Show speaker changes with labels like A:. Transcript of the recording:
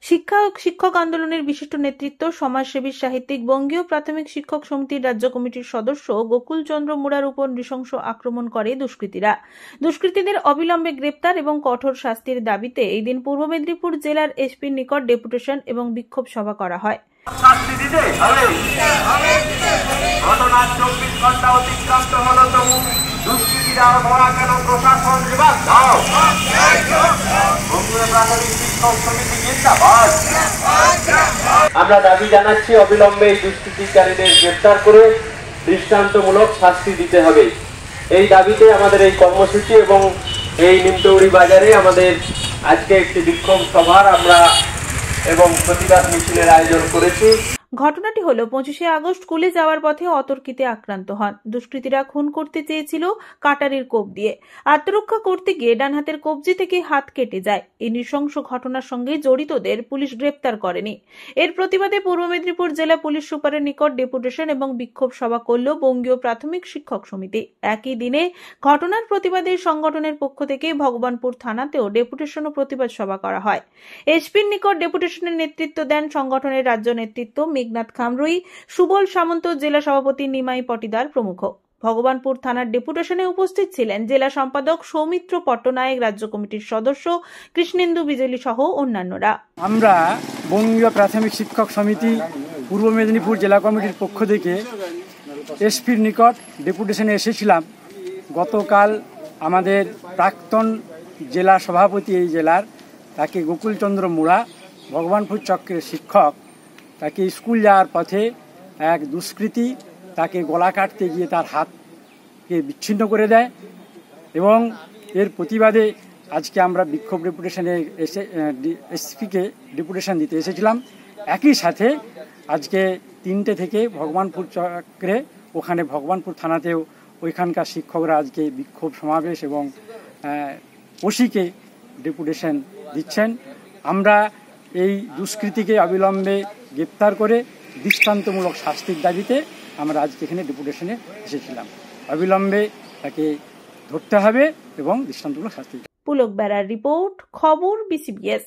A: শিক্ষক আন্দোলনের বিশিষ্ট নেতৃত্ব সমাজসেবী সাহিত্যিক বঙ্গীয় প্রাথমিক শিক্ষক সমিতির রাজ্য কমিটির সদস্য গোকুল চন্দ্র মুড়ার উপর নৃশংস আক্রমণ করে দুষ্কৃতীরা। দুষ্কৃতীদের অবিলম্বে গ্রেপ্তার এবং কঠোর শাস্তির দাবিতে এই দিন পূর্ব মেদিনীপুর জেলার এসপির নিকট ডেপুটেশন এবং বিক্ষোভ সভা করা হয়।
B: আমরা দাবি জানাচ্ছি অবিলম্বে দুষ্কৃতিকারীদের গ্রেফতার করে দৃষ্টান্তমূলক শাস্তি দিতে হবে। এই দাবিতে আমাদের এই কর্মসূচি এবং এই নিমতৌড়ি বাজারে আমাদের আজকে একটি বিক্ষোভ সভার আমরা এবং প্রতিবাদ মিছিলের আয়োজন করেছি।
A: ঘটনাটি হলো 25শে আগস্ট স্কুলে যাওয়ার পথে অতর্কিতে আক্রান্ত হন। দুষ্কৃতীরা খুন করতে চেয়েছিল কাটারির কোপ দিয়ে। আত্মরক্ষা করতে গিয়ে ডান হাতের কবজি থেকে হাত কেটে যায়। এই নৃশংস ঘটনার সঙ্গে জড়িতদের পুলিশ গ্রেপ্তার করেনি। এর প্রতিবাদে পূর্ব মেদিনীপুর জেলা পুলিশ সুপারের নিকট ডেপুটেশন এবং বিক্ষোভ সভা করল বঙ্গীয় প্রাথমিক শিক্ষক সমিতি। একই দিনে ঘটনার প্রতিবাদে সংগঠনের পক্ষ থেকে ভগবানপুর থানাতেও ডেপুটেশন ও প্রতিবাদ সভা করা হয়। এসপির নিকট ডেপুটেশনের নেতৃত্ব দেন সংগঠনের রাজ্য নেতৃত্ব মেঘনাথ খামরুই, সুবল সামন্ত, জেলা সভাপতি নিমাই পটিদার প্রমুখ। ভগবানপুর থানার ডেপুটেশনে উপস্থিত ছিলেন জেলা সম্পাদক সৌমিত্র পট্টনায়ক, রাজ্য কমিটির সদস্য কৃষ্ণেন্দু বিজলি সহ অন্যান্যরা।
C: আমরা বঙ্গীয় প্রাথমিক শিক্ষক সমিতি পূর্ব মেদিনীপুর জেলা কমিটির পক্ষ থেকে এসপির নিকট ডেপুটেশনে এসেছিলাম। গতকাল আমাদের প্রাক্তন জেলা সভাপতি এই জেলার, তাকে গোকুলচন্দ্র মুড়া, ভগবানপুর চক্রের শিক্ষক, তাকে স্কুল যাওয়ার পথে এক দুষ্কৃতী তাকে গলা কাটতে গিয়ে তার হাতকে বিচ্ছিন্ন করে দেয় এবং এর প্রতিবাদে আজকে আমরা বিক্ষোভ ডেপুটেশনে এসে এসপিকে ডেপুটেশন দিতে এসেছিলাম। একই সাথে আজকে 3টে থেকে ভগবানপুর চক্রে ওখানে ভগবানপুর থানাতেও ওইখানকার শিক্ষকরা আজকে বিক্ষোভ সমাবেশ এবং ওসিকে ডেপুটেশন দিচ্ছেন। আমরা এই দুষ্কৃতীকে অবিলম্বে গ্রেপ্তার করে দৃষ্টান্তমূলক শাস্তির দাবিতে আমরা আজকে এখানে ডেপুটেশনে এসেছিলাম। অবিলম্বে তাকে ধরতে হবে এবং দৃষ্টান্তমূলক শাস্তি।
A: পুলক বেড়ার রিপোর্ট, খবর বিসিবিএস।